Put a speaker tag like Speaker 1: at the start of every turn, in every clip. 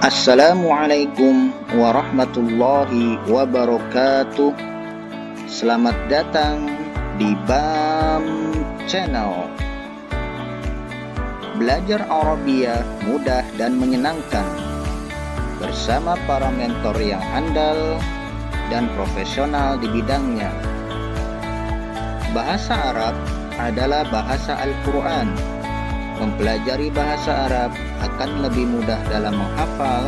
Speaker 1: Assalamualaikum warahmatullahi wabarakatuh. Selamat datang di BAM Channel. Belajar Arabia mudah dan menyenangkan bersama para mentor yang handal dan profesional di bidangnya. Bahasa Arab adalah bahasa Al-Quran. Mempelajari bahasa Arab akan lebih mudah dalam menghafal,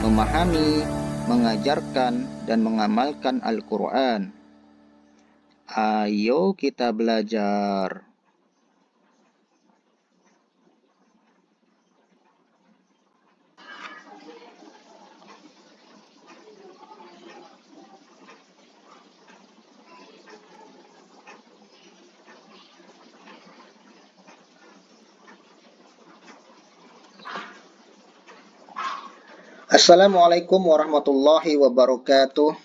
Speaker 1: memahami, mengajarkan, dan mengamalkan Al-Quran. Ayo kita belajar. Assalamualaikum warahmatullahi wabarakatuh.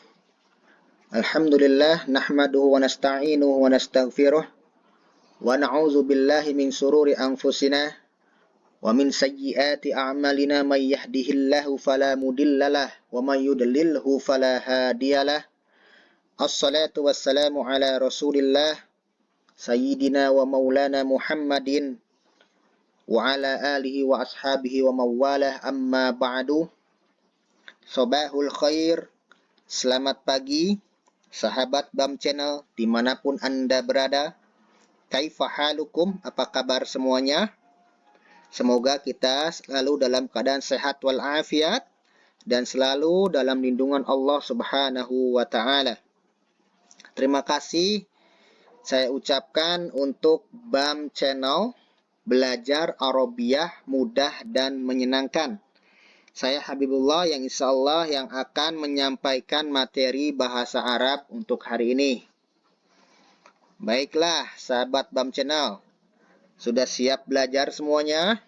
Speaker 1: Alhamdulillah nahmaduhu wa nasta'inuhu wa nastaghfiruh wa na'udzu billahi min sururi anfusina wa min sayyiati a'malina may yahdihillahu fala mudhillalah wa may yudlilhu fala hadiyalah. Assalatu wassalamu ala Rasulillah sayyidina wa maulana Muhammadin wa ala alihi wa ashabihi wa mawalah, amma ba'du. Sobahul khair, selamat pagi sahabat BAM Channel dimanapun Anda berada. Kaifa halukum, apa kabar semuanya? Semoga kita selalu dalam keadaan sehat walafiat dan selalu dalam lindungan Allah Subhanahu wa Ta'ala. Terima kasih saya ucapkan untuk BAM Channel, belajar Arabiah mudah dan menyenangkan. Saya Habibullah yang insya Allah yang akan menyampaikan materi bahasa Arab untuk hari ini. Baiklah sahabat BAM Channel, sudah siap belajar semuanya?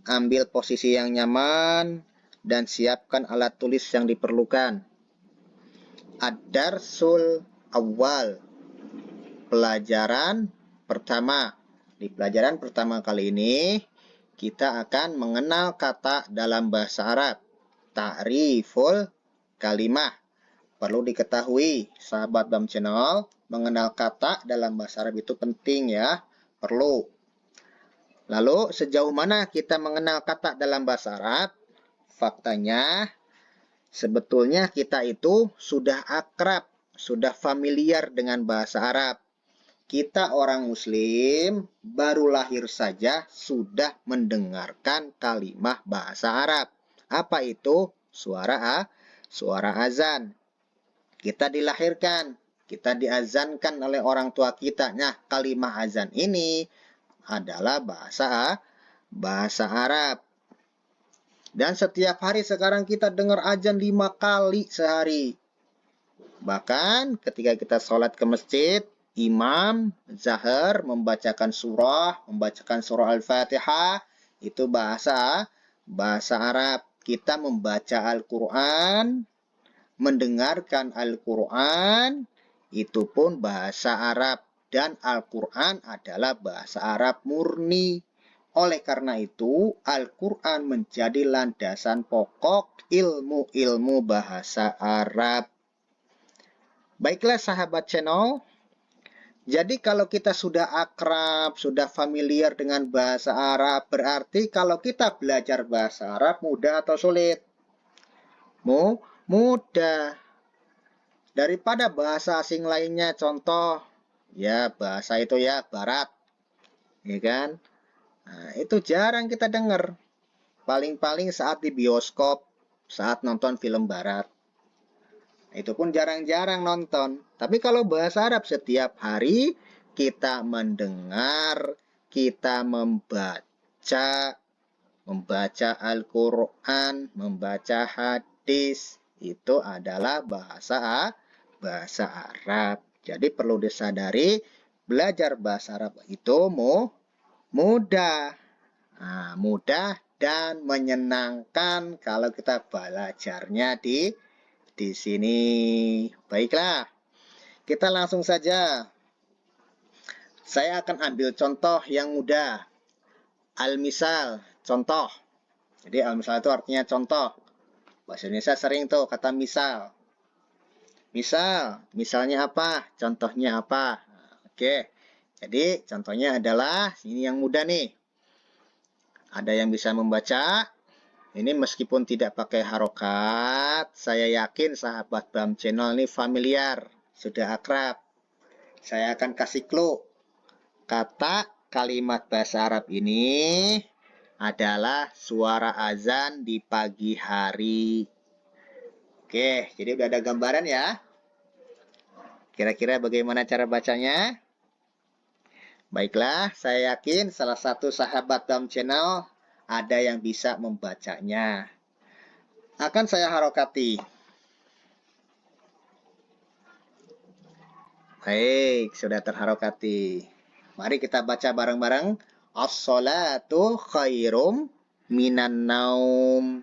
Speaker 1: Ambil posisi yang nyaman dan siapkan alat tulis yang diperlukan. Ad-Darsul Awal, pelajaran pertama. Di pelajaran pertama kali ini kita akan mengenal kata dalam bahasa Arab. Ta'riful kalimah. Perlu diketahui, sahabat BAM Channel, mengenal kata dalam bahasa Arab itu penting ya. Perlu. Lalu, sejauh mana kita mengenal kata dalam bahasa Arab? Faktanya, sebetulnya kita itu sudah akrab, sudah familiar dengan bahasa Arab. Kita orang Muslim baru lahir saja sudah mendengarkan kalimat bahasa Arab. Apa itu? Suara azan. Kita dilahirkan, kita diazankan oleh orang tua kita. Nah, kalimat azan ini adalah bahasa Arab. Dan setiap hari sekarang kita dengar azan 5 kali sehari. Bahkan ketika kita sholat ke masjid, Imam Zahar membacakan surah Al-Fatihah, itu bahasa Arab. Kita membaca Al-Quran, mendengarkan Al-Quran, itu pun bahasa Arab. Dan Al-Quran adalah bahasa Arab murni. Oleh karena itu, Al-Quran menjadi landasan pokok ilmu-ilmu bahasa Arab. Baiklah sahabat channel, jadi kalau kita sudah akrab, sudah familiar dengan bahasa Arab, berarti kalau kita belajar bahasa Arab mudah atau sulit? Mudah. Daripada bahasa asing lainnya, contoh, ya bahasa itu ya Barat, ya kan? Nah, itu jarang kita dengar. Paling-paling saat di bioskop, saat nonton film Barat. Itu pun jarang-jarang nonton. Tapi kalau bahasa Arab setiap hari kita mendengar, kita membaca Al-Quran, membaca hadis, itu adalah bahasa Arab. Jadi perlu disadari, belajar bahasa Arab itu mudah. Nah, mudah dan menyenangkan kalau kita belajarnya di sini. Baiklah, kita langsung saja. Saya akan ambil contoh yang mudah. Al-misal, contoh. Jadi al-misal itu artinya contoh. Bahasa Indonesia sering tuh kata misal. Misalnya apa? Contohnya apa? Oke. Jadi contohnya adalah ini yang mudah nih. Ada yang bisa membaca? Ini meskipun tidak pakai harokat, saya yakin sahabat BAM Channel ini familiar, sudah akrab. Saya akan kasih clue. Kata kalimat bahasa Arab ini adalah suara azan di pagi hari. Oke, jadi udah ada gambaran ya. Kira-kira bagaimana cara bacanya? Baiklah, saya yakin salah satu sahabat BAM Channel ada yang bisa membacanya. Akan saya harokati. Baik, sudah terharokati. Mari kita baca bareng-bareng. As-salatu khairum minan naum.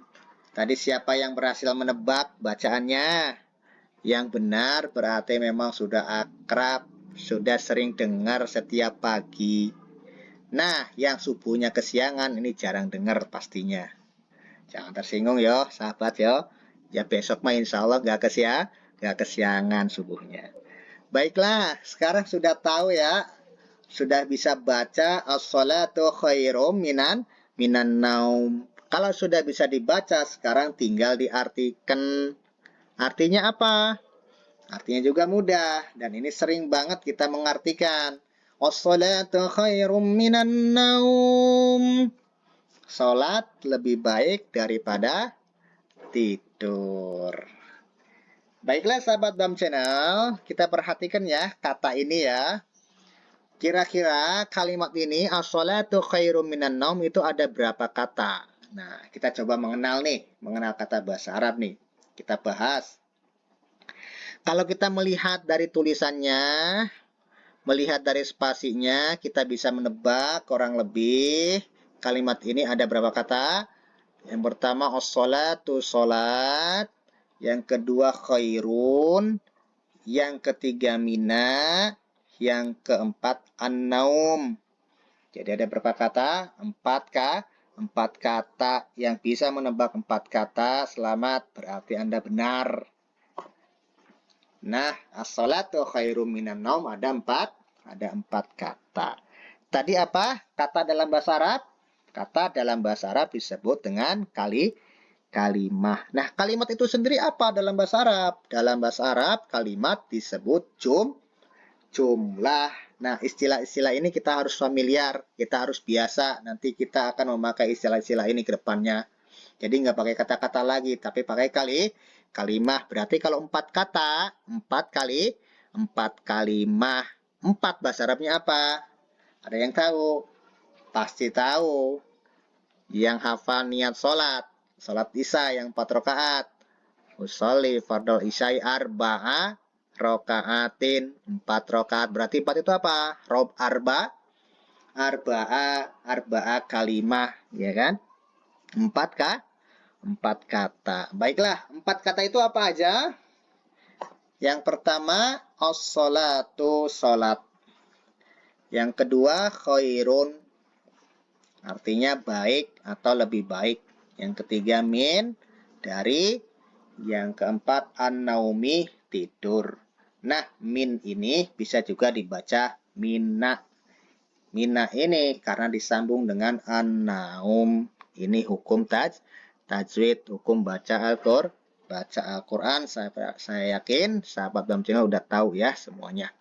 Speaker 1: Tadi siapa yang berhasil menebak bacaannya? Yang benar berarti memang sudah akrab, sudah sering dengar setiap pagi. Nah, yang subuhnya kesiangan ini jarang dengar pastinya. Jangan tersinggung ya, sahabat ya. Ya besok mah insya Allah gak kesiangan subuhnya. Baiklah, sekarang sudah tahu ya. Sudah bisa baca as-salatu khairum minan naum. Kalau sudah bisa dibaca, sekarang tinggal diartikan. Artinya apa? Artinya juga mudah. Dan ini sering banget kita mengartikan. As-salatu khairum minan naum. Salat lebih baik daripada tidur. Baiklah sahabat BAM Channel, kita perhatikan ya kata ini ya. Kira-kira kalimat ini as-salatu khairum minan naum itu ada berapa kata? Nah, kita coba mengenal kata bahasa Arab nih. Kita bahas. Kalau kita melihat dari tulisannya, melihat dari spasinya, kita bisa menebak kurang lebih kalimat ini ada berapa kata? Yang pertama as-salatu salat, yang kedua khairun, yang ketiga mina, yang keempat an-naum. Jadi ada berapa kata? 4 kata. Yang bisa menebak 4 kata, selamat, berarti Anda benar. Nah, as-salatu khairum minan naum ada 4 kata. Tadi apa? Kata dalam bahasa Arab? Kata dalam bahasa Arab disebut dengan kalimah. Nah, kalimat itu sendiri apa dalam bahasa Arab? Dalam bahasa Arab, kalimat disebut jumlah. Nah, istilah-istilah ini kita harus familiar, kita harus biasa. Nanti kita akan memakai istilah-istilah ini ke depannya. Jadi nggak pakai kata-kata lagi, tapi pakai kalimah. Berarti kalau 4 kata, 4 kalimah. 4 bahasa Arabnya apa? Ada yang tahu? Pasti tahu. Yang hafal niat sholat. Sholat isya yang 4 rakaat. Usolli fardol isya arba'a rakaatin. 4 rakaat. Berarti 4 itu apa? Rob arba'a kalimah. Ya kan? 4 kata. Baiklah, 4 kata itu apa aja? Yang pertama, as-salatu salat. Yang kedua, khairun. Artinya baik atau lebih baik. Yang ketiga, min. Dari. Yang keempat, an-naumi. Tidur. Nah, min ini bisa juga dibaca minna. Minna ini karena disambung dengan an-naum. Ini hukum tajwid, hukum baca Al-Quran. Saya yakin sahabat BAM Channel udah tahu ya semuanya.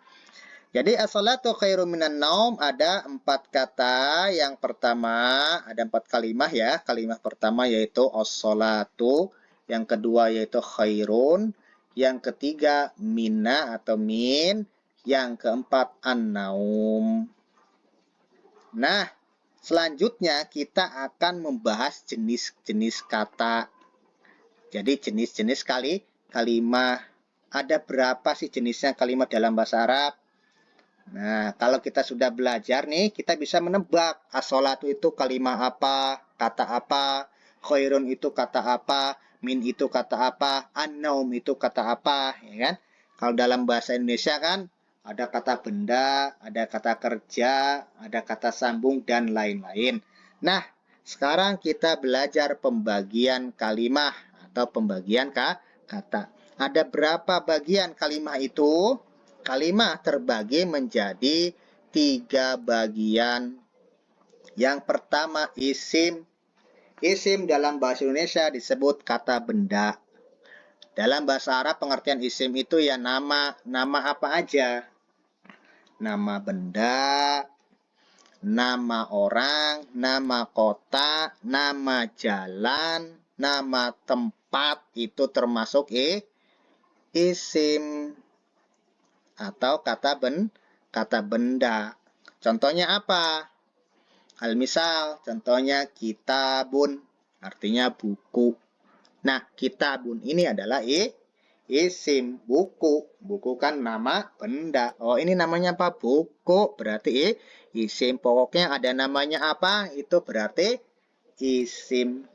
Speaker 1: Jadi as-salatu khairum minan naum ada 4 kata. Yang pertama ada 4 kalimah ya. Kalimah pertama yaitu as-salatu, yang kedua yaitu khairun, yang ketiga minna atau min, yang keempat an-naum. Nah, selanjutnya kita akan membahas jenis-jenis kata. Jadi jenis-jenis kalimah. Ada berapa sih jenisnya kalimat dalam bahasa Arab? Nah, kalau kita sudah belajar nih, kita bisa menebak as-salatu itu kalimah apa, kata apa, khairun itu kata apa, min itu kata apa, an-naum itu kata apa, ya kan? Kalau dalam bahasa Indonesia kan ada kata benda, ada kata kerja, ada kata sambung, dan lain-lain. Nah, sekarang kita belajar pembagian kalimah atau pembagian kata. Ada berapa bagian kalimah itu? Kalimah terbagi menjadi 3 bagian. Yang pertama isim. Isim dalam bahasa Indonesia disebut kata benda. Dalam bahasa Arab pengertian isim itu ya nama. Nama apa aja? Nama benda, nama orang, nama kota, nama jalan, nama tempat, itu termasuk isim atau kata benda. Contohnya apa? Al-misal, contohnya kitabun, artinya buku. Nah, kitabun ini adalah isim, buku. Buku kan nama benda. Oh, ini namanya apa? Buku, berarti isim. Pokoknya ada namanya apa, itu berarti isim.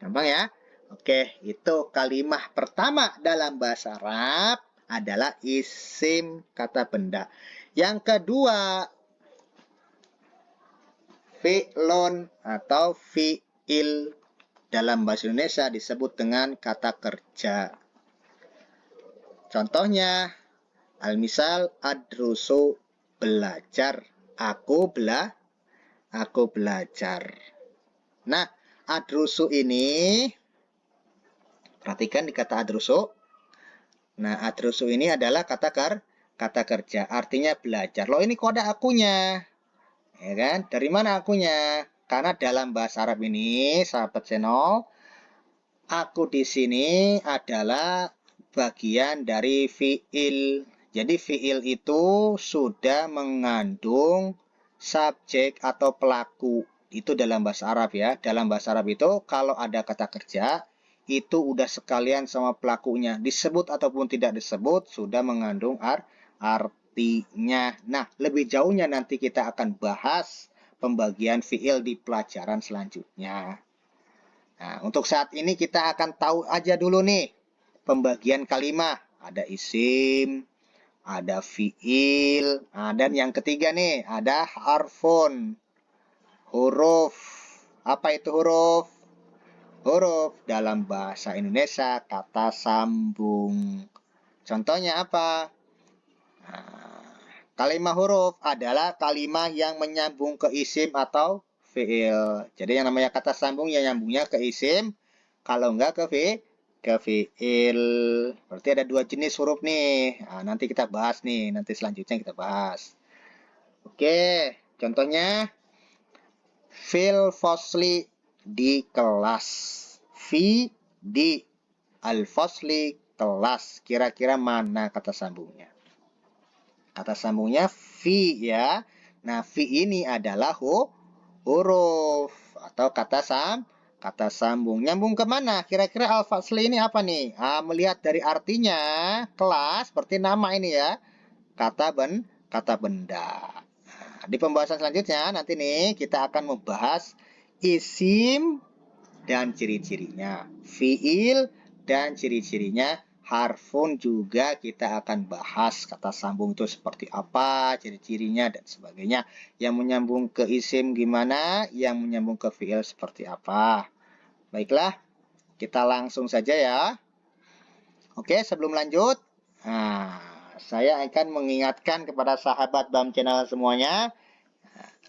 Speaker 1: Gampang ya? Oke, itu kalimah pertama dalam bahasa Arab adalah isim, kata benda. Yang kedua, fi'lun atau fi'il dalam bahasa Indonesia disebut dengan kata kerja. Contohnya, al-misal adrusu, belajar. Aku belajar. Nah, adrusu ini, perhatikan di kata adrusu. Nah, adrusu ini adalah kata kerja, artinya belajar. Loh, ini kok ada akunya? Ya kan? Dari mana akunya? Karena dalam bahasa Arab ini, sahabat channel, aku di sini adalah bagian dari fi'il. Jadi fi'il itu sudah mengandung subjek atau pelaku. Itu dalam bahasa Arab ya. Dalam bahasa Arab itu kalau ada kata kerja, itu udah sekalian sama pelakunya. Disebut ataupun tidak disebut, sudah mengandung artinya. Nah, lebih jauhnya nanti kita akan bahas pembagian fi'il di pelajaran selanjutnya. Nah, untuk saat ini kita akan tahu aja dulu nih pembagian kalimat. Ada isim, ada fi'il, dan yang ketiga nih ada harfun, huruf. Apa itu huruf? Huruf dalam bahasa Indonesia kata sambung. Contohnya apa? Nah, kalimat huruf adalah kalimat yang menyambung ke isim atau fi'il. Jadi yang namanya kata sambung yang nyambungnya ke isim, kalau enggak ke fi'il. Berarti ada 2 jenis huruf nih. Nah, nanti kita bahas nih, nanti selanjutnya kita bahas. Oke, contohnya fil fasli, di kelas. Fi, di, al-fasli, kelas. Kira-kira mana kata sambungnya? Kata sambungnya fi ya. Nah, fi ini adalah huruf atau kata sambung. Nyambung ke mana? Kira-kira al-fasli ini apa nih? Melihat dari artinya, kelas seperti nama ini ya. Kata benda. Nah, di pembahasan selanjutnya nanti nih kita akan membahas isim dan ciri-cirinya, fiil dan ciri-cirinya, harfun juga kita akan bahas kata sambung itu seperti apa, ciri-cirinya dan sebagainya. Yang menyambung ke isim gimana, yang menyambung ke fiil seperti apa. Baiklah, kita langsung saja ya. Oke, sebelum lanjut, saya akan mengingatkan kepada sahabat BAM Channel semuanya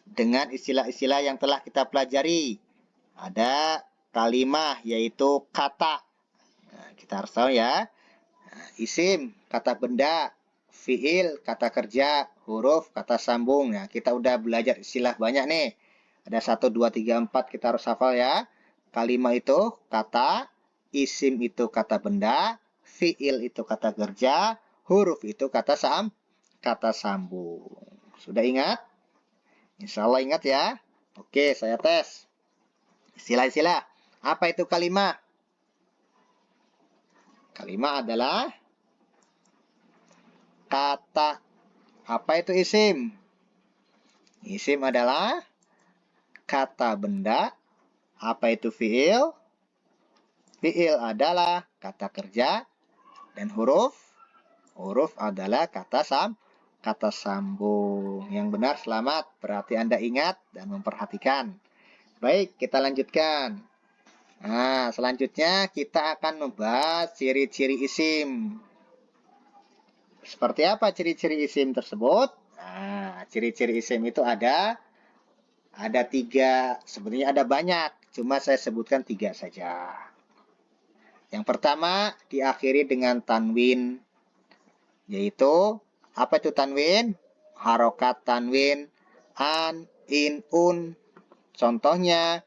Speaker 1: dengan istilah-istilah yang telah kita pelajari. Ada kalimah, yaitu kata. Nah, kita harus tahu ya. Nah, isim, kata benda. Fiil, kata kerja. Huruf, kata sambung. Nah, kita udah belajar istilah banyak nih. Ada 1, 2, 3, 4 kita harus hafal ya. Kalimah itu kata. Isim itu kata benda. Fiil itu kata kerja. Huruf itu kata sambung. Sudah ingat? Insya Allah ingat ya. Oke, saya tes. Istilah-istilah. Apa itu kalimah? Kalimah adalah kata. Apa itu isim? Isim adalah kata benda. Apa itu fiil? Fiil adalah kata kerja. Dan huruf? Huruf adalah kata sambung. Yang benar selamat. Berarti Anda ingat dan memperhatikan. Baik, kita lanjutkan. Nah, selanjutnya kita akan membahas ciri-ciri isim. Seperti apa ciri-ciri isim tersebut? Nah, ciri-ciri isim itu ada 3. Sebenarnya ada banyak, cuma saya sebutkan 3 saja. Yang pertama diakhiri dengan tanwin, yaitu apa itu tanwin? Harokat tanwin, an, in, un. Contohnya,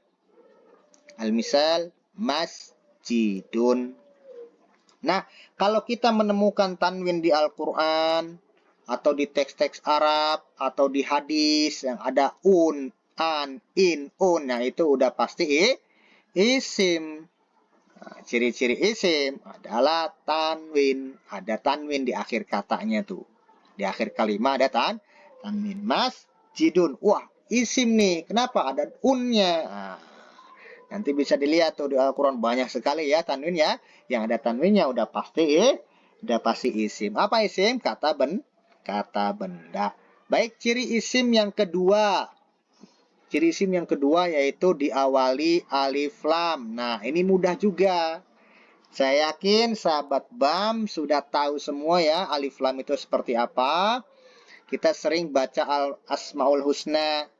Speaker 1: al-misal, masjidun. Nah, kalau kita menemukan tanwin di Al-Quran, atau di teks-teks Arab, atau di hadis yang ada un, an, in, un, nah itu udah pasti isim. Nah, ciri-ciri isim adalah tanwin. Ada tanwin di akhir katanya tuh. Di akhir kalimat ada tanwin. Masjidun. Wah, isim nih. Kenapa? Ada unnya. Nah, nanti bisa dilihat tuh di Al-Quran banyak sekali ya tanwin ya. Yang ada tanwinnya udah pasti isim. Apa isim? Kata benda. Baik, ciri isim yang kedua. Ciri isim yang kedua yaitu diawali alif lam. Nah, ini mudah juga. Saya yakin sahabat BAM sudah tahu semua ya alif lam itu seperti apa. Kita sering baca Asmaul Husna.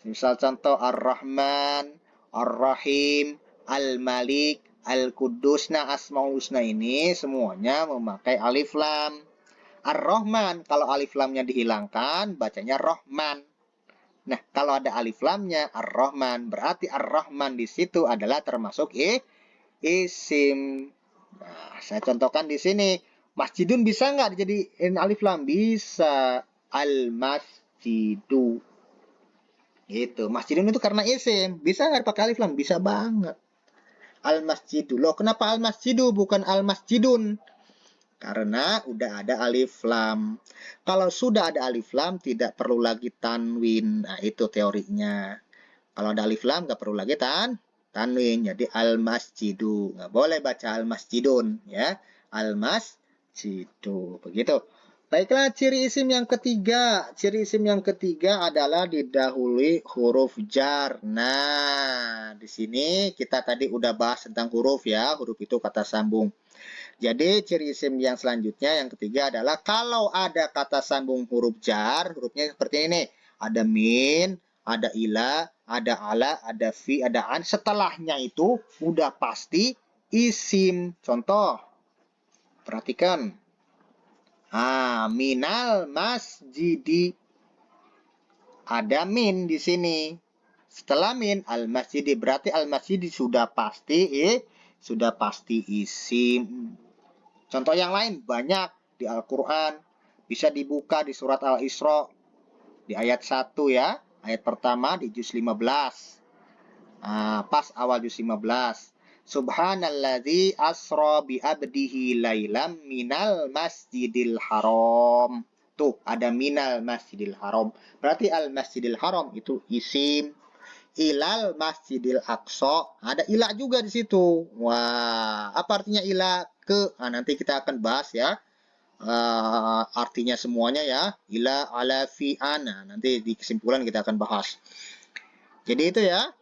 Speaker 1: Misal contoh Ar-Rahman, Ar-Rahim, Al-Malik, Al-Quddus. Nah, Asmaul Husna ini semuanya memakai alif lam. Ar-Rahman, kalau alif lamnya dihilangkan, bacanya Rahman. Nah, kalau ada alif lamnya, Ar-Rahman, berarti Ar-Rahman di situ adalah termasuk isim. Nah, saya contohkan di sini. Masjidun bisa nggak dijadiin alif lam? Bisa. Al-masjidu. Gitu. Masjidun itu karena isim. Bisa nggak pakai alif lam? Bisa banget. Al-masjidu. Loh, kenapa al-masjidu bukan al-masjidun? Karena udah ada alif lam. Kalau sudah ada alif lam, tidak perlu lagi tanwin. Nah, itu teorinya. Kalau ada alif lam, nggak perlu lagi tanwin. Jadi al-masjidu. Nggak boleh baca al-masjidun. Ya. Al-masjidu. Begitu. Baiklah, ciri isim yang ketiga. Ciri isim yang ketiga adalah didahului huruf jar. Nah, di sini kita tadi udah bahas tentang huruf ya. Huruf itu kata sambung. Jadi ciri isim yang selanjutnya yang ketiga adalah kalau ada kata sambung huruf jar, hurufnya seperti ini. Ada min, ada ila, ada ala, ada fi, ada an. Setelahnya itu udah pasti isim. Contoh, perhatikan. Minal masjidi. Ada min di sini. Setelah min al-masjidi berarti al-masjidi sudah pasti isim. Contoh yang lain banyak di Al-Quran. Bisa dibuka di surat Al-Isra. Di ayat 1 ya. Ayat pertama di juz 15. Pas awal juz 15. Subhanalladzi asra bi abdihi lailam minal masjidil haram. Tuh, ada minal masjidil haram. Berarti al-masjidil haram itu isim. Ilal masjidil aqsa. Ada ila juga di situ. Wah, apa artinya ila? Nanti kita akan bahas ya. Artinya semuanya ya. Ila, ala, fi, ana. Nanti di kesimpulan kita akan bahas. Jadi itu ya.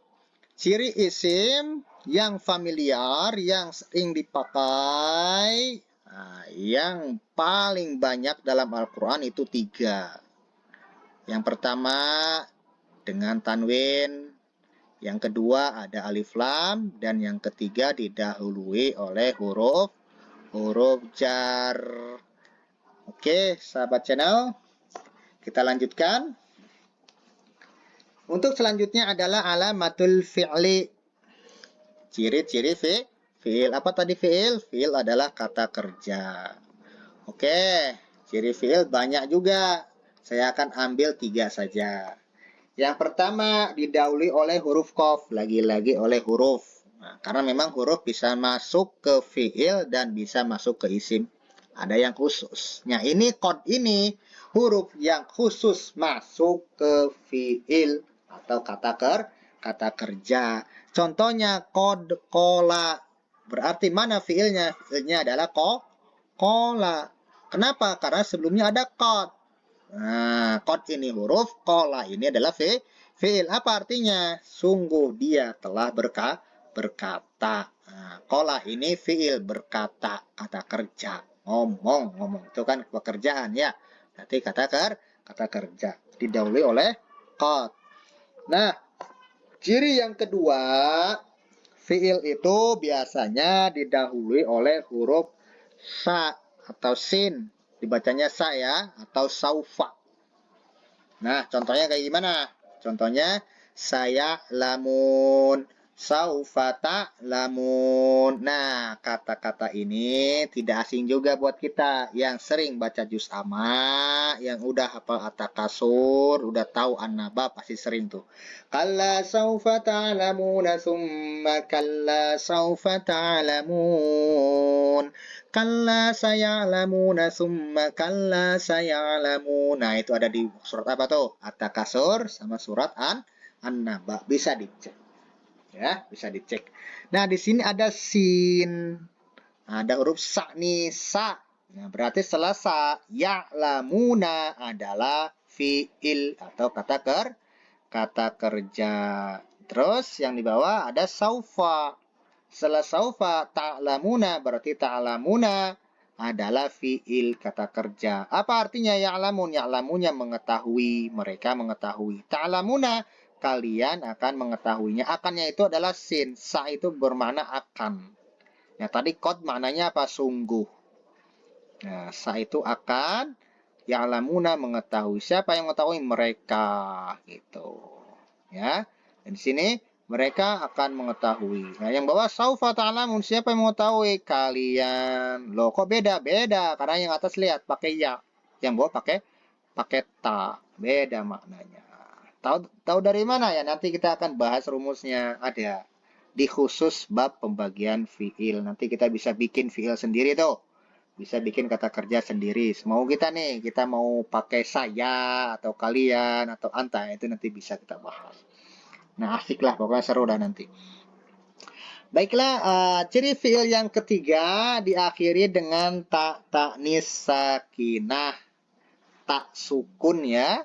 Speaker 1: Ciri isim yang familiar, yang sering dipakai, yang paling banyak dalam Al-Quran itu 3. Yang pertama dengan tanwin, yang kedua ada alif lam, dan yang ketiga didahului oleh huruf jar. Oke, sahabat channel, kita lanjutkan. Untuk selanjutnya adalah alamatul fi'li. Ciri-ciri fi'il. Apa tadi fi'il? Fi'il adalah kata kerja. Oke, ciri fi'il banyak juga. Saya akan ambil 3 saja. Yang pertama didahului oleh huruf qaf. Lagi-lagi oleh huruf. Nah, karena memang huruf bisa masuk ke fi'il dan bisa masuk ke isim. Ada yang khusus. Nah, ini qad ini huruf yang khusus masuk ke fi'il atau kata kerja. Contohnya qad, qola. Berarti mana fi'ilnya? Fi'ilnya adalah qola. Kenapa? Karena sebelumnya ada qad. Nah, qad ini huruf, qola ini adalah fi'il. Apa artinya? Sungguh dia telah berkata. Nah, qala ini fiil berkata, kata kerja, ngomong itu kan pekerjaan ya. Berarti kata kerja didahului oleh qad. Nah, ciri yang kedua, fiil itu biasanya didahului oleh huruf sa atau sin. Dibacanya sa ya, atau saufa. Nah, contohnya kayak gimana? Contohnya, saya lamun, saufa ta'lamun. Nah, kata-kata ini tidak asing juga buat kita yang sering baca juz amma, yang udah hafal at-takasur, udah tahu an-naba, pasti sering tuh. Kalla saufa ta'lamuna summa kalla saufa ta'lamun. Kalla saya'lamuna summa kalla saya'lamun. Nah, itu ada di surat apa tuh? At-Takasur sama surat An-Naba. Bisa dicek. Ya, bisa dicek. Nah, di sini ada sin. Ada huruf sa nih, sa. Nah, berarti setelah sa, ya'lamuna adalah fi'il atau kata kerja. Terus yang di bawah ada saufa. Setelah saufa ta'lamuna berarti ta'lamuna adalah fiil kata kerja. Apa artinya ya'lamun? Ya'lamunnya mengetahui, mereka mengetahui. Ta'lamuna kalian akan mengetahuinya. Akannya itu adalah sin. Sa itu bermakna akan. Ya tadi qad maknanya apa? Sungguh. Nah, sa itu akan, ya'lamuna mengetahui. Siapa yang mengetahui? Mereka gitu. Ya. Dan di sini mereka akan mengetahui. Nah, yang bawah saufa ta'lamun, siapa yang mengetahui? Kalian. Loh, kok beda? Beda. Karena yang atas lihat pakai ya. Yang bawah pakai ta. Beda maknanya. Tahu dari mana ya? Nanti kita akan bahas rumusnya. Ada di khusus bab pembagian fiil. Nanti kita bisa bikin fiil sendiri tuh. Bisa bikin kata kerja sendiri. Mau kita nih, kita mau pakai saya atau kalian atau anta, itu nanti bisa kita bahas. Nah, asik lah, pokoknya seru dah nanti. Baiklah, ciri fiil yang ketiga diakhiri dengan ta'nis sakinah. Tak sukun ya.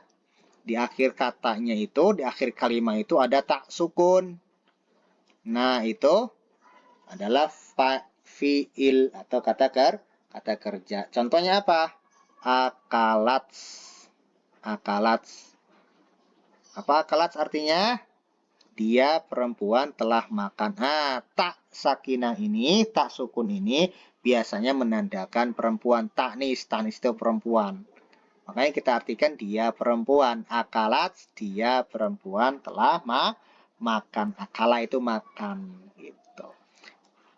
Speaker 1: Di akhir katanya itu, di akhir kalimat itu ada tak sukun. Nah, itu adalah fiil atau kata kerja. Contohnya apa? Akalats. Akalats. Apa akalats artinya? Dia perempuan telah makan. Tak sakinah ini, tak sukun ini biasanya menandakan perempuan. Taknis itu perempuan. Makanya kita artikan dia perempuan. Akalat, dia perempuan telah makan. Akala itu makan. Gitu.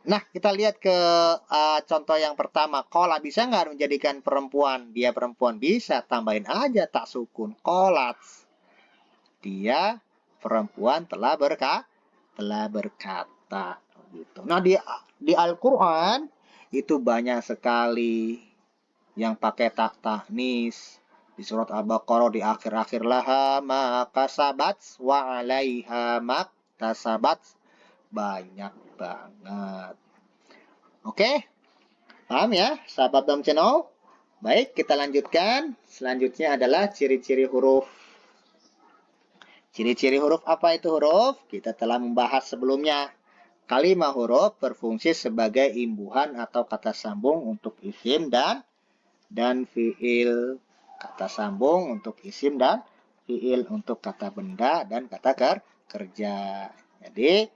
Speaker 1: Nah, kita lihat ke contoh yang pertama. Kola bisa nggak menjadikan perempuan? Dia perempuan bisa. Tambahin aja tak sukun. Kolat. Dia perempuan telah berkata gitu. Nah, di Al-Qur'an itu banyak sekali yang pakai tak taknis. Di surat Al-Baqarah di akhir-akhir laha ma kasabat wa 'alaiha maktasabat, banyak banget. Oke? Paham ya, sahabat Dom Channel? Baik, kita lanjutkan. Selanjutnya adalah ciri-ciri huruf. Ciri-ciri huruf apa itu huruf? Kita telah membahas sebelumnya. Kalimat huruf berfungsi sebagai imbuhan atau kata sambung untuk isim dan fiil. Kata sambung untuk isim dan fiil, untuk kata benda dan kata kerja. Jadi,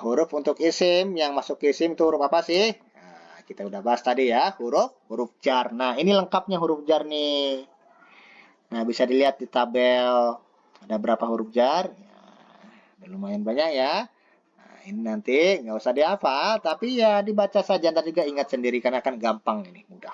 Speaker 1: huruf untuk isim, yang masuk ke isim itu huruf apa sih? Nah, kita udah bahas tadi ya, huruf jar. Nah, ini lengkapnya huruf jar nih. Nah, bisa dilihat di tabel. Ada berapa huruf jar? Ya, lumayan banyak ya. Nah, ini nanti nggak usah dihafal, tapi ya dibaca saja. Nanti juga ingat sendiri karena akan gampang ini, mudah.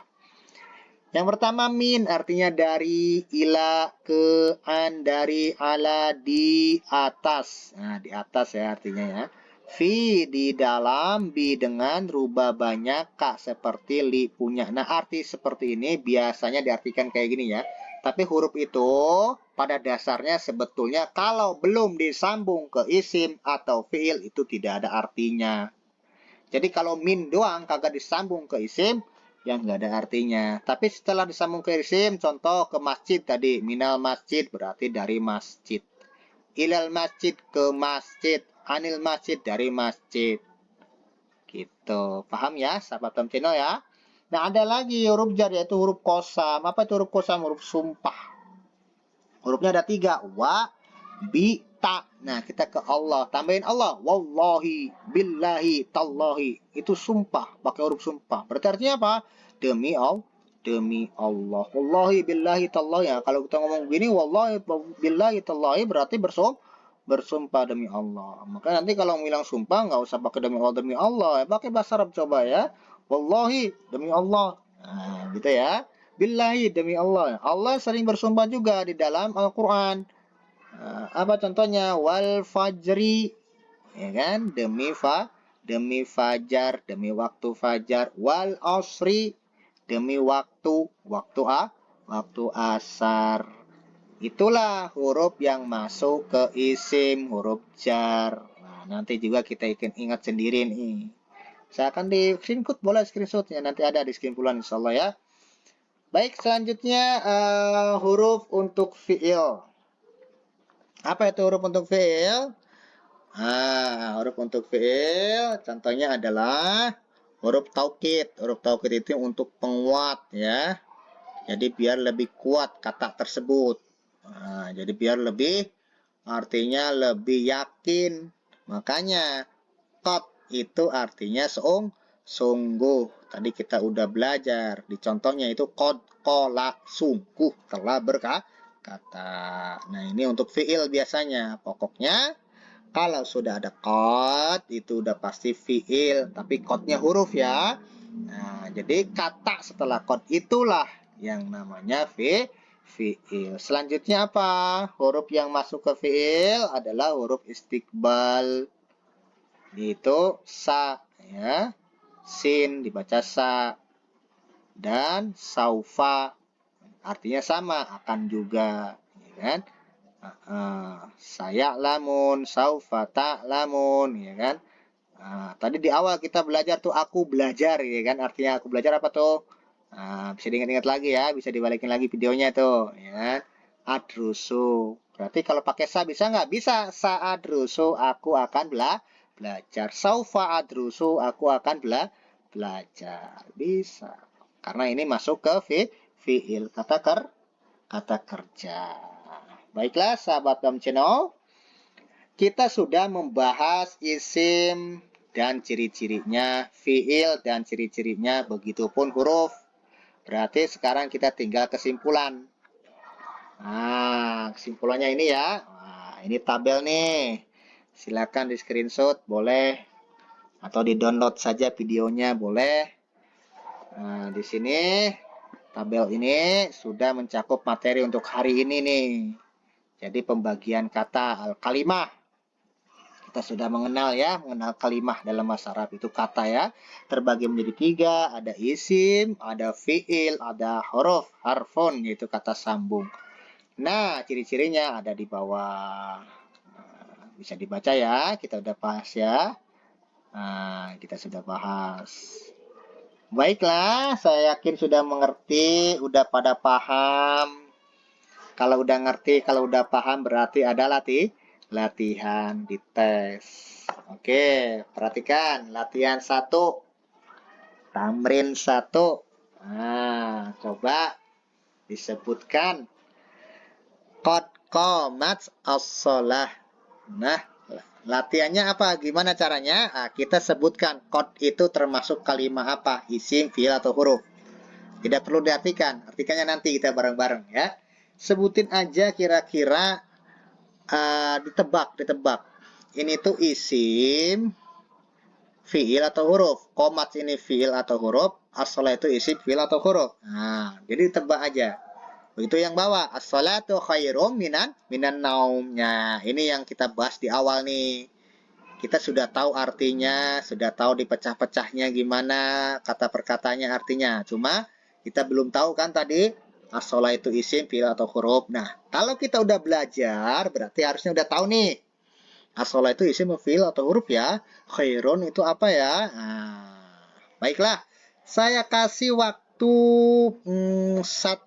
Speaker 1: Yang pertama min, artinya dari, ila, ke, an, dari, ala, di atas. Nah, di atas ya artinya ya. Fi, di dalam, bi dengan, rubah banyak, ka seperti, li punya. Nah, arti seperti ini biasanya diartikan kayak gini ya. Tapi huruf itu pada dasarnya sebetulnya kalau belum disambung ke isim atau fiil itu tidak ada artinya. Jadi kalau min doang kagak disambung ke isim, yang nggak ada artinya. Tapi setelah disambung ke isim, contoh ke masjid tadi, minal masjid berarti dari masjid. ilal masjid, ke masjid, anil masjid, dari masjid. Gitu. Paham ya, sahabat Tom Channel ya? Nah, ada lagi huruf jar, yaitu huruf kosam. Apa itu huruf kosam? Huruf sumpah. Hurufnya ada 3. Wa, bi, ta. Nah, kita ke Allah. Tambahin Allah. Wallahi, billahi, tallahi. Itu sumpah. Pakai huruf sumpah. Berarti artinya apa? Demi Allah. Demi Allah. Wallahi, billahi, tallahi. Ya, kalau kita ngomong gini, wallahi, billahi, tallahi, berarti bersumpah demi Allah. Maka nanti kalau bilang sumpah, nggak usah pakai demi Allah. Pakai bahasa Arab coba ya. Wallahi, demi Allah. Nah, gitu ya. Billahi, demi Allah. Allah sering bersumpah juga di dalam Al-Quran. Apa contohnya? Wal fajri, ya kan? Demi fajar, demi waktu fajar. Wal asri, demi waktu asar. Itulah huruf yang masuk ke isim, huruf jar. Nah, nanti juga kita ingat sendiri nih. Saya akan di screenshot, boleh screenshotnya. Nanti ada di screen pulang insya Allah ya. Baik, selanjutnya huruf untuk fi'il. Apa itu huruf untuk fi'il? Huruf untuk fi'il contohnya adalah huruf taukid. Huruf taukid itu untuk penguat ya. Jadi biar lebih kuat kata tersebut. Jadi biar lebih, artinya lebih yakin. Makanya qad itu artinya sungguh. Tadi kita udah belajar. Di contohnya itu qad qala, sungguh telah berkata. Nah, ini untuk fi'il biasanya. Pokoknya kalau sudah ada qad itu udah pasti fi'il, tapi qadnya huruf ya. Nah, jadi kata setelah qad itulah yang namanya fi'il. Selanjutnya apa? Huruf yang masuk ke fi'il adalah huruf istiqbal. Itu sa ya. Sin dibaca sa, dan saufa artinya sama, akan juga, ya kan? Saya lamun, saufa tak lamun, ya kan? Tadi di awal kita belajar tuh aku belajar, ya kan? Artinya aku belajar apa tuh? Bisa diingat-ingat lagi ya, bisa dibalikin lagi videonya tuh, ya kan? Adrusu. Berarti kalau pakai sa bisa nggak? Bisa. Sa adrusu, aku akan belajar. Saufa adrusu, aku akan belajar. Bisa. Karena ini masuk ke fi'il, kata kerja. Baiklah, sahabat Tom Channel. Kita sudah membahas isim dan ciri-cirinya, fi'il dan ciri-cirinya, begitupun huruf. Berarti sekarang kita tinggal kesimpulan. Kesimpulannya ini ya. Ini tabel nih. Silakan di screenshot boleh, atau di download saja videonya boleh. Di sini tabel ini sudah mencakup materi untuk hari ini nih. Jadi pembagian kata al-kalimah. Kita sudah mengenal kalimah dalam bahasa Arab itu kata ya. Terbagi menjadi 3, ada isim, ada fi'il, ada huruf, harfun, yaitu kata sambung. Nah, ciri-cirinya ada di bawah. Bisa dibaca ya, kita udah bahas ya. Kita sudah bahas. Baiklah, saya yakin sudah mengerti, udah pada paham. Kalau udah ngerti, kalau udah paham berarti ada latihan di tes. Oke, perhatikan latihan 1. Tamrin 1. Coba disebutkan qad qamat as-shalah. Nah, latihannya apa? Gimana caranya? Kita sebutkan qad itu termasuk kalimat apa? Isim, fi'il, atau huruf. Tidak perlu diartikan. Artikannya nanti kita bareng-bareng ya. Sebutin aja kira-kira, ditebak. Ini tuh isim, fi'il, atau huruf. Qomat ini fi'il atau huruf. As-shalah itu isim, fi'il, atau huruf. Jadi tebak aja. Begitu yang bawah, as-shalatu khairum minan naumnya. Ini yang kita bahas di awal nih. Kita sudah tahu artinya, sudah tahu dipecah-pecahnya gimana, kata perkataannya artinya. Cuma kita belum tahu kan tadi, as-shalah itu isim, fi'il, atau huruf. Nah, kalau kita udah belajar, berarti harusnya udah tahu nih. As-shalah itu isim, fi'il, atau huruf ya. Khairun itu apa ya? Baiklah, saya kasih waktu 1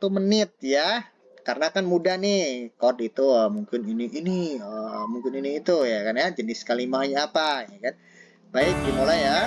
Speaker 1: menit ya. karena kan mudah nih. Code itu mungkin ini, mungkin ini itu ya kan ya. Jenis kalimatnya apa ya kan. Baik, dimulai ya.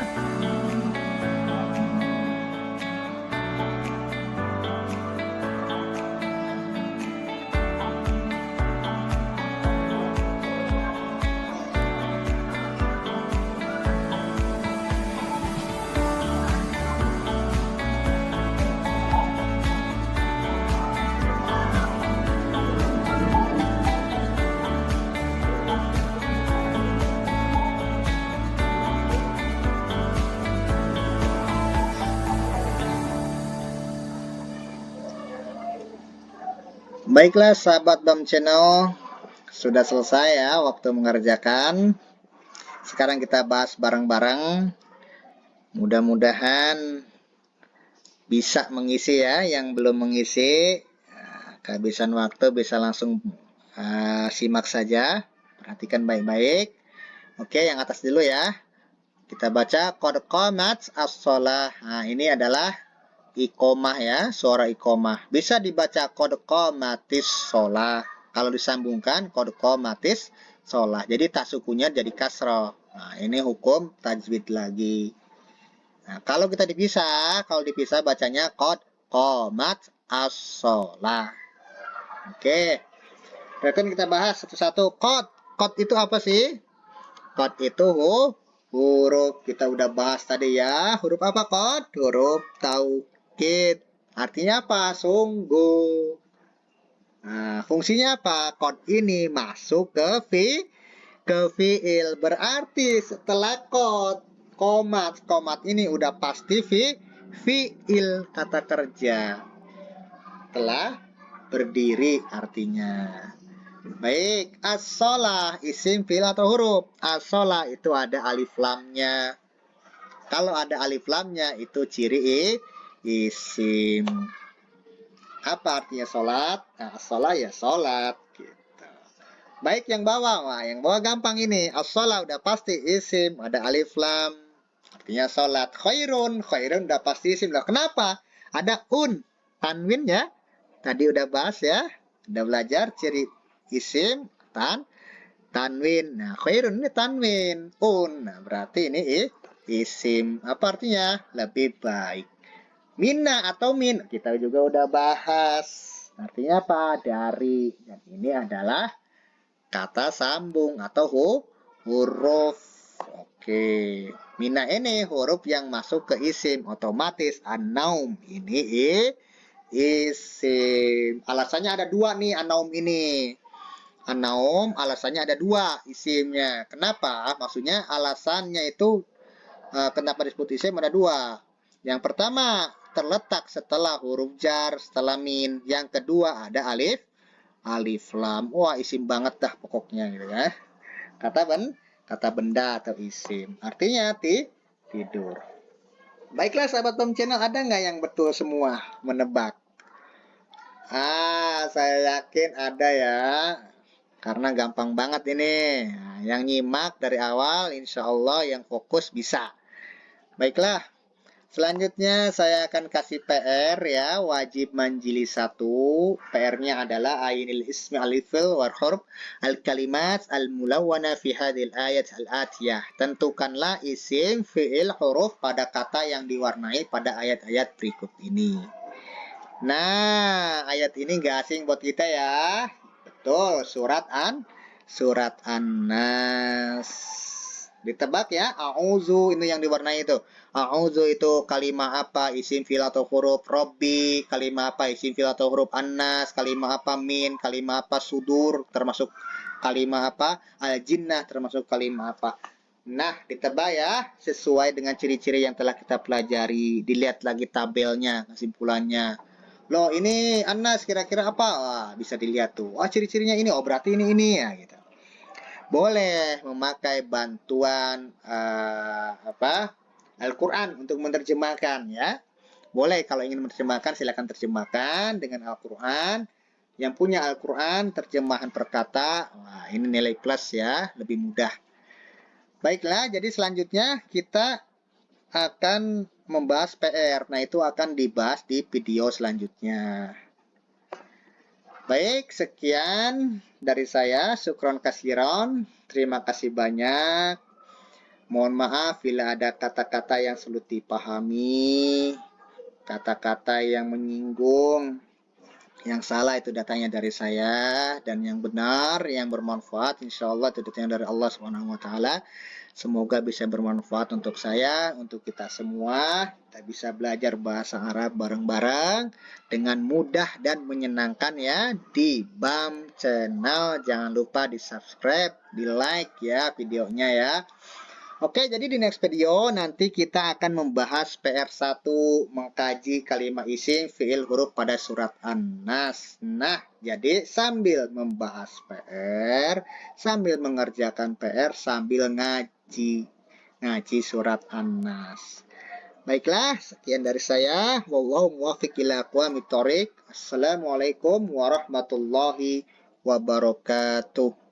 Speaker 1: Baiklah sahabat BAM Channel, sudah selesai ya waktu mengerjakan. Sekarang kita bahas bareng-bareng. Mudah-mudahan bisa mengisi ya, yang belum mengisi. Kehabisan waktu bisa langsung simak saja. Perhatikan baik-baik. Oke, yang atas dulu ya. Kita baca qad qamat as-shalah. Nah, ini adalah iqomah ya, suara iqomah. Bisa dibaca qad qamatis shalah. Kalau disambungkan qad qamatis shalah. Jadi tak sukunya jadi kasroh. Nah, ini hukum tajwid lagi. Nah, kalau dipisah bacanya qad qamat as-shalah. Oke. Berarti kita bahas satu-satu. Qad itu apa sih? Qad itu huruf. Kita udah bahas tadi ya. Huruf apa qad? Huruf taukid. Artinya apa? Sungguh. Nah, fungsinya apa? Qad ini masuk ke fi'il. Berarti setelah komat ini udah pasti fi'il, kata kerja. Telah berdiri artinya. Baik, as-shalah isim fi'il atau huruf. As-shalah itu ada alif lamnya. Kalau ada alif lamnya itu ciri isim. Apa artinya sholat? Nah, sholat ya sholat. Gitu. Baik, yang bawah. Wah, yang bawah gampang ini. As-shalah udah pasti isim. Ada alif lam. Artinya sholat. Khairun udah pasti isim. Loh, kenapa? Ada tanwin ya. Tadi udah bahas ya. Udah belajar ciri isim tanwin. Nah, khairun ini tanwin. Nah, berarti ini isim. Apa artinya? Lebih baik. Minna atau min, kita juga udah bahas. Artinya apa? Dari. Dan ini adalah kata sambung atau huruf. Oke. Minna ini huruf yang masuk ke isim. Otomatis an-naum. Ini isim. Alasannya ada dua nih an-naum ini. An-naum alasannya ada dua isimnya. Kenapa? Maksudnya alasannya itu kenapa disebut isim ada dua. Yang pertama terletak setelah huruf jar, setelah min. Yang kedua ada alif lam. Wah, isim banget dah pokoknya gitu ya. Kata benda atau isim. Artinya tidur. Baiklah sahabat BAM Channel, ada nggak yang betul semua menebak? Saya yakin ada ya. Karena gampang banget ini. Nah, yang nyimak dari awal, insya Allah yang fokus bisa. Baiklah. Selanjutnya saya akan kasih PR ya. Wajib manjilis 1. PR-nya adalah ainil ismi alifil wal huruf al-kalimat al-mulawwana fi hadhil ayat al-atiyah. Tentukanlah isim fi'il huruf pada kata yang diwarnai pada ayat-ayat berikut ini. Nah, ayat ini nggak asing buat kita ya. Betul, surat An-Nas. Ditebak ya, a'udzu ini yang diwarnai itu. A'udzu itu kalimat apa? Isim fi'il atau huruf? Robbi, kalimat apa? Isim fi'il atau huruf? An-Nas, kalimat apa? Min, kalimat apa? Sudur, termasuk kalimat apa? Al-Jinnah, termasuk kalimat apa? Nah, ditebak ya, sesuai dengan ciri-ciri yang telah kita pelajari. Dilihat lagi tabelnya, kesimpulannya. Loh, ini Anas kira-kira apa? Wah, bisa dilihat tuh. Wah, ciri-cirinya ini. Oh, berarti ini ya gitu. Boleh memakai bantuan Al-Qur'an untuk menerjemahkan ya. Boleh kalau ingin menerjemahkan silakan terjemahkan dengan Al-Qur'an. Yang punya Al-Qur'an terjemahan per kata. Wah, ini nilai plus ya, lebih mudah. Baiklah, jadi selanjutnya kita akan membahas PR. Nah, itu akan dibahas di video selanjutnya. Baik, sekian dari saya. Syukron kasiron. Terima kasih banyak. Mohon maaf bila ada kata-kata yang sulit dipahami, kata-kata yang menyinggung. Yang salah itu datangnya dari saya, dan yang benar, yang bermanfaat, insya Allah itu datangnya dari Allah Subhanahu Wa Taala. Semoga bisa bermanfaat untuk saya, untuk kita semua. Kita bisa belajar bahasa Arab bareng-bareng dengan mudah dan menyenangkan ya di BAM Channel. Jangan lupa di subscribe, di like ya videonya ya. Oke, jadi di next video nanti kita akan membahas PR1, mengkaji kalimat isim fiil huruf pada surat An-Nas. Nah, jadi sambil membahas PR, sambil mengerjakan PR, sambil ngaji surat An-Nas. Baiklah, sekian dari saya. Wallahu muwaffiq ila aqwamit thoriq. Assalamualaikum warahmatullahi wabarakatuh.